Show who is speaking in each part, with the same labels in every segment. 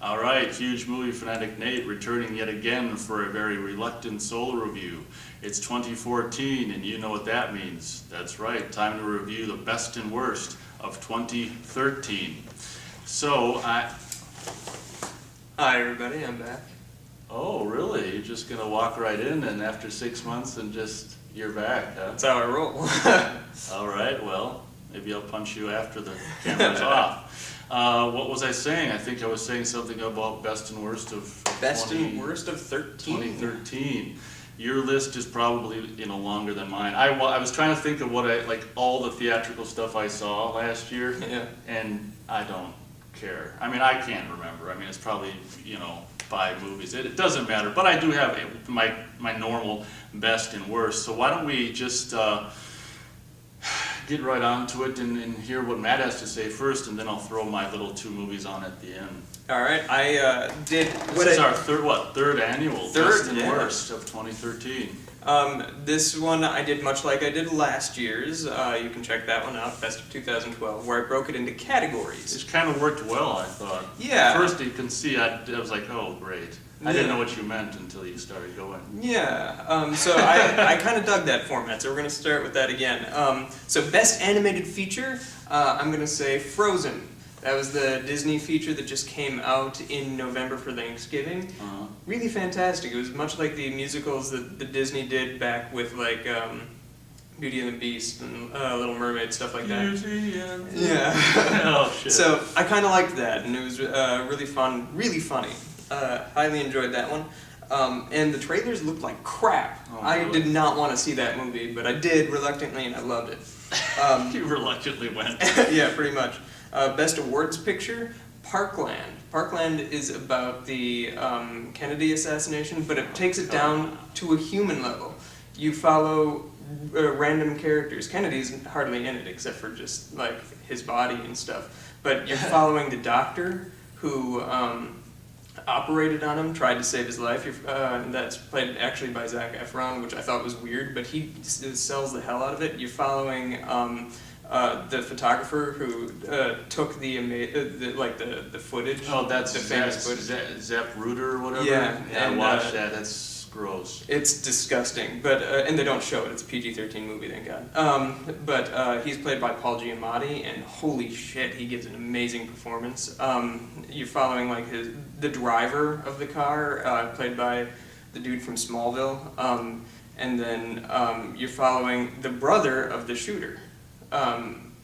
Speaker 1: All right, huge movie fanatic Nate returning yet again for a very reluctant solo review. It's 2014 and you know what that means. That's right, time to review the best and worst of 2013. So,
Speaker 2: Hi everybody, I'm back.
Speaker 1: Oh really? You're just gonna walk right in and after 6 months and just, you're back, huh?
Speaker 2: That's how I roll.
Speaker 1: All right, well, maybe I'll punch you after the camera's off. What was I saying? I think I was saying something about best and worst of
Speaker 2: Best and worst of
Speaker 1: 2013. Your list is probably longer than mine. I was trying to think of what all the theatrical stuff I saw last year,
Speaker 2: Yeah.
Speaker 1: and I don't care. I mean, I can't remember. I mean, it's probably 5 movies. It doesn't matter. But I do have my normal best and worst. So why don't we just get right onto it and hear what Matt has to say first, and then I'll throw my little 2 movies on at the end.
Speaker 2: All right, I did.
Speaker 1: This is our third annual best and
Speaker 2: yeah.
Speaker 1: worst of 2013.
Speaker 2: This one I did much like I did last year's. You can check that one out, Best of 2012, where I broke it into categories.
Speaker 1: It kind of worked well, I thought.
Speaker 2: Yeah.
Speaker 1: First, you can see, I was like, oh, great. I didn't know what you meant until you started going.
Speaker 2: Yeah, so I kind of dug that format, so we're going to start with that again. So Best Animated Feature, I'm going to say Frozen. That was the Disney feature that just came out in November for Thanksgiving.
Speaker 1: Uh-huh.
Speaker 2: Really fantastic. It was much like the musicals that the Disney did back with like Beauty and the Beast and Little Mermaid, stuff like that.
Speaker 1: Beauty and the...
Speaker 2: Yeah.
Speaker 1: Oh, shit.
Speaker 2: So I kind of liked that, and it was really fun, really funny. Highly enjoyed that one. And the trailers looked like crap.
Speaker 1: Oh,
Speaker 2: I
Speaker 1: really?
Speaker 2: did not want to see that movie, but I did reluctantly, and I loved it.
Speaker 1: You reluctantly went.
Speaker 2: Yeah, pretty much. Best Awards Picture, Parkland. Parkland is about the Kennedy assassination, but it takes it down to a human level. You follow random characters. Kennedy's hardly in it, except for just like his body and stuff. But you're following the doctor who operated on him, tried to save his life. That's played actually by Zac Efron, which I thought was weird, but he sells the hell out of it. You're following the photographer who took the footage.
Speaker 1: Oh, that's
Speaker 2: the famous footage.
Speaker 1: Zap Rooter or whatever?
Speaker 2: Yeah,
Speaker 1: I
Speaker 2: and,
Speaker 1: watched that. That's gross.
Speaker 2: It's disgusting, but and they don't show it. It's a PG-13 movie, thank God. But he's played by Paul Giamatti, and holy shit, he gives an amazing performance. You're following like the driver of the car, played by the dude from Smallville, and then you're following the brother of the shooter.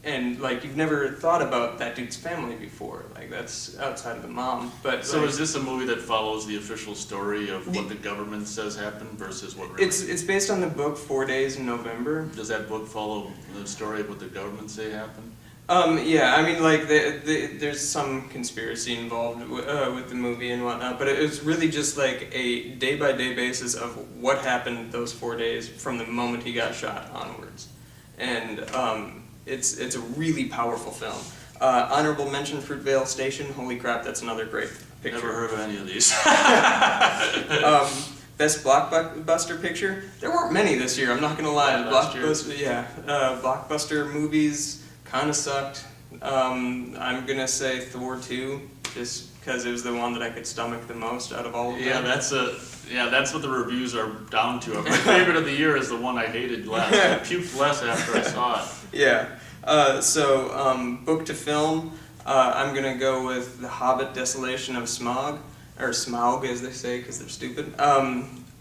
Speaker 2: And like you've never thought about that dude's family before, like that's outside of the mom. But
Speaker 1: So
Speaker 2: like,
Speaker 1: is this a movie that follows the official story of what the government says happened versus what really...
Speaker 2: it's based on the book 4 Days in November.
Speaker 1: Does that book follow the story of what the government say happened?
Speaker 2: Yeah, I mean, like, there's some conspiracy involved with the movie and whatnot, but it was really just like a day-by-day basis of what happened those 4 days from the moment he got shot onwards. And it's a really powerful film. Honorable mention, Fruitvale Station. Holy crap, that's another great picture.
Speaker 1: Never heard of any of these.
Speaker 2: Best blockbuster picture. There weren't many this year. I'm not gonna lie. Blockbuster movies kind of sucked. I'm gonna say Thor 2, just because it was the one that I could stomach the most out of all of them.
Speaker 1: Yeah, that's what the reviews are down to. My favorite of the year is the one I hated less. I puked less after I saw it.
Speaker 2: Yeah. So book to film, I'm gonna go with The Hobbit: Desolation of Smaug, or Smaug as they say because they're stupid.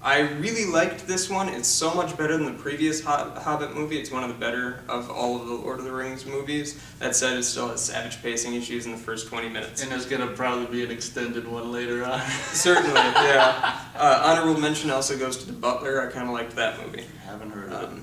Speaker 2: I really liked this one. It's so much better than the previous Hobbit movie. It's one of the better of all of the Lord of the Rings movies. That said, it still has savage pacing issues in the first 20 minutes.
Speaker 1: And there's gonna probably be an extended one later on.
Speaker 2: Certainly, yeah. Honorable mention also goes to The Butler. I kind of liked that movie.
Speaker 1: Haven't heard of it.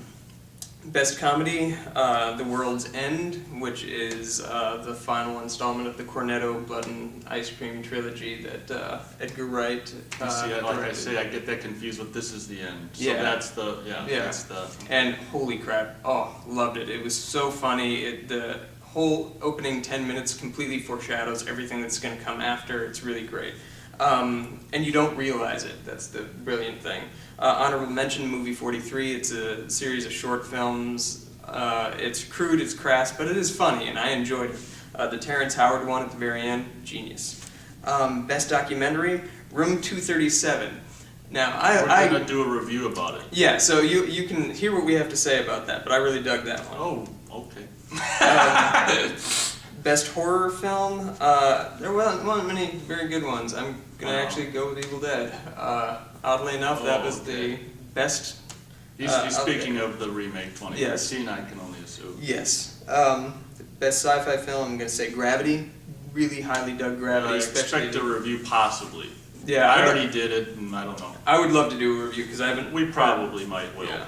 Speaker 2: Best comedy, The World's End, which is the final installment of the Cornetto Blood and Ice Cream trilogy that Edgar Wright
Speaker 1: You see, like I say, I get that confused with This Is the End. So
Speaker 2: Yeah.
Speaker 1: that's that's the...
Speaker 2: And holy crap, oh, loved it. It was so funny. The whole opening 10 minutes completely foreshadows everything that's going to come after. It's really great. And you don't realize it. That's the brilliant thing. Honorable mention, movie 43. It's a series of short films. It's crude, it's crass, but it is funny, and I enjoyed it. The Terrence Howard one at the very end, genius. Best documentary, Room 237. Now,
Speaker 1: We're gonna do a review about it.
Speaker 2: Yeah, so you can hear what we have to say about that, but I really dug that one.
Speaker 1: Oh, okay.
Speaker 2: Best horror film, there weren't many very good ones. I'm gonna actually go with Evil Dead. Oddly enough, that was the best.
Speaker 1: He's speaking of the remake 2013,
Speaker 2: Yes.
Speaker 1: I can only assume.
Speaker 2: Yes. Best sci-fi film, I'm gonna say Gravity. Really highly dug Gravity.
Speaker 1: I expect a review possibly.
Speaker 2: Yeah,
Speaker 1: I already did it, and I don't know.
Speaker 2: I would love to do a review because I haven't.
Speaker 1: We probably will.
Speaker 2: Yeah.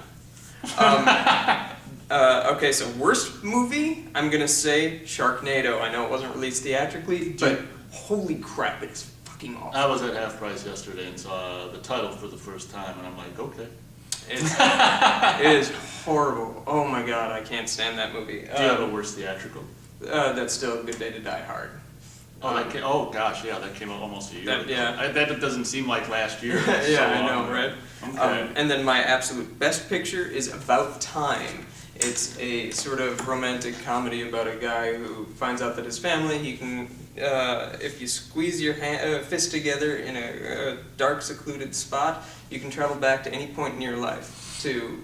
Speaker 2: Okay, so worst movie, I'm gonna say Sharknado. I know it wasn't released theatrically, but holy crap, it is fucking awful.
Speaker 1: I was at Half Price yesterday and saw the title for the first time, and I'm like, okay.
Speaker 2: It is horrible. Oh my god, I can't stand that movie.
Speaker 1: Do you have a worst theatrical?
Speaker 2: That's still A Good Day to Die Hard.
Speaker 1: Oh gosh, yeah, that came out almost a year ago.
Speaker 2: Yeah.
Speaker 1: That doesn't seem like last year.
Speaker 2: Yeah, I know, right?
Speaker 1: Okay.
Speaker 2: And then my absolute best picture is About Time. It's a sort of romantic comedy about a guy who finds out that his family, he can, if you squeeze your fist together in a dark, secluded spot, you can travel back to any point in your life to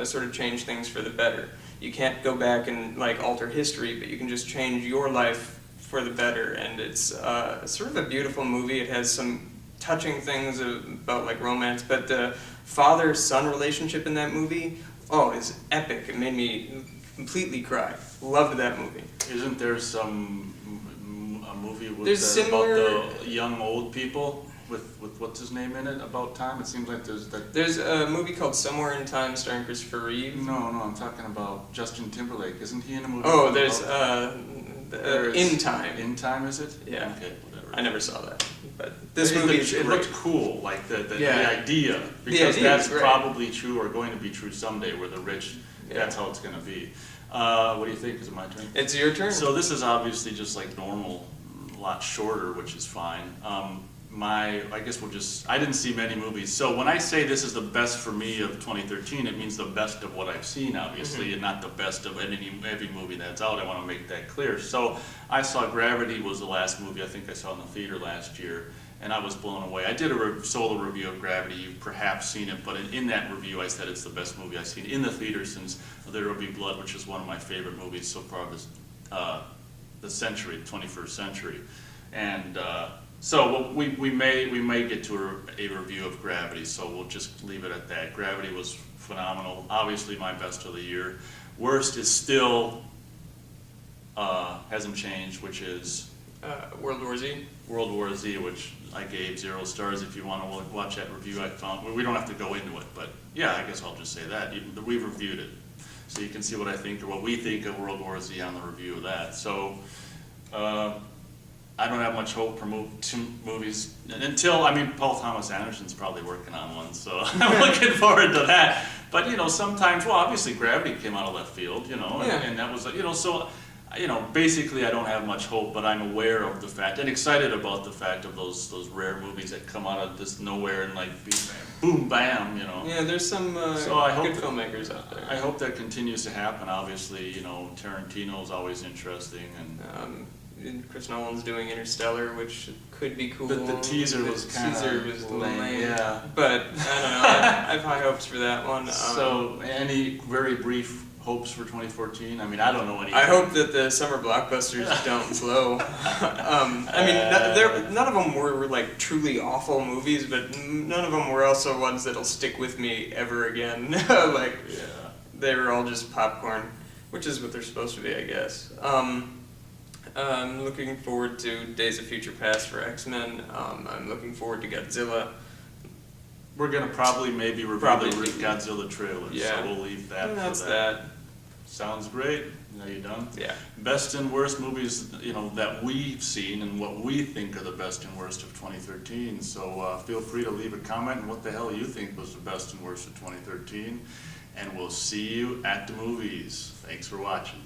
Speaker 2: sort of change things for the better. You can't go back and like alter history, but you can just change your life for the better. And it's sort of a beautiful movie. It has some touching things about like romance, but the father-son relationship in that movie, is epic. It made me completely cry. Loved that movie.
Speaker 1: Isn't there some a movie with
Speaker 2: similar
Speaker 1: about the young old people with what's his name in it about time? It seems like there's that.
Speaker 2: There's a movie called Somewhere in Time starring Christopher Reeve.
Speaker 1: No, I'm talking about Justin Timberlake. Isn't he in a movie?
Speaker 2: Oh, there's In Time.
Speaker 1: In Time, is it?
Speaker 2: Yeah.
Speaker 1: Okay, whatever.
Speaker 2: I never saw that, but this movie is
Speaker 1: it
Speaker 2: great.
Speaker 1: looked cool, like the
Speaker 2: Yeah.
Speaker 1: idea,
Speaker 2: The
Speaker 1: because
Speaker 2: idea
Speaker 1: that's
Speaker 2: is great.
Speaker 1: probably true or going to be true someday, where the rich, that's how it's going to be. What do you think? Is it my turn?
Speaker 2: It's your turn.
Speaker 1: So this is obviously just like normal, a lot shorter, which is fine. I guess I didn't see many movies. So when I say this is the best for me of 2013, it means the best of what I've seen, obviously, and not the best of every movie that's out. I want to make that clear. So I saw Gravity was the last movie I think I saw in the theater last year, and I was blown away. I did a solo review of Gravity. You've perhaps seen it, but in that review I said it's the best movie I've seen in the theater since There Will Be Blood, which is one of my favorite movies so far this the century, 21st century. And so we may get to a review of Gravity, so we'll just leave it at that. Gravity was phenomenal, obviously my best of the year. Worst is still hasn't changed, which is
Speaker 2: World War Z.
Speaker 1: World War Z, which I gave 0 stars. If you want to watch that review, we don't have to go into it, but yeah, I guess I'll just say that we've reviewed it, so you can see what I think or what we think of World War Z on the review of that. So. I don't have much hope for movies until, Paul Thomas Anderson's probably working on one, so I'm looking forward to that. But, sometimes, obviously Gravity came out of left field, and that was, so, basically I don't have much hope, but I'm aware of the fact and excited about the fact of those rare movies that come out of this nowhere and like boom, bam,
Speaker 2: Yeah, there's some
Speaker 1: So I hope
Speaker 2: good filmmakers out there.
Speaker 1: I hope that continues to happen. Obviously, Tarantino's always interesting, and
Speaker 2: Chris Nolan's doing Interstellar, which could be cool.
Speaker 1: the teaser was kind of
Speaker 2: lame.
Speaker 1: Yeah.
Speaker 2: But I don't know. I have high hopes for that one.
Speaker 1: So, any very brief hopes for 2014? I don't know anything.
Speaker 2: I hope that the summer blockbusters don't blow. None of them were like truly awful movies, but none of them were also ones that'll stick with me ever again. They were all just popcorn, which is what they're supposed to be, I guess. I'm looking forward to Days of Future Past for X-Men. I'm looking forward to Godzilla.
Speaker 1: We're going to maybe review the Godzilla trailer,
Speaker 2: Yeah.
Speaker 1: so we'll leave that
Speaker 2: That's
Speaker 1: for that.
Speaker 2: that.
Speaker 1: Sounds great. Are you done?
Speaker 2: Yeah.
Speaker 1: Best and worst movies, that we've seen and what we think are the best and worst of 2013. So feel free to leave a comment on what the hell you think was the best and worst of 2013. And we'll see you at the movies. Thanks for watching.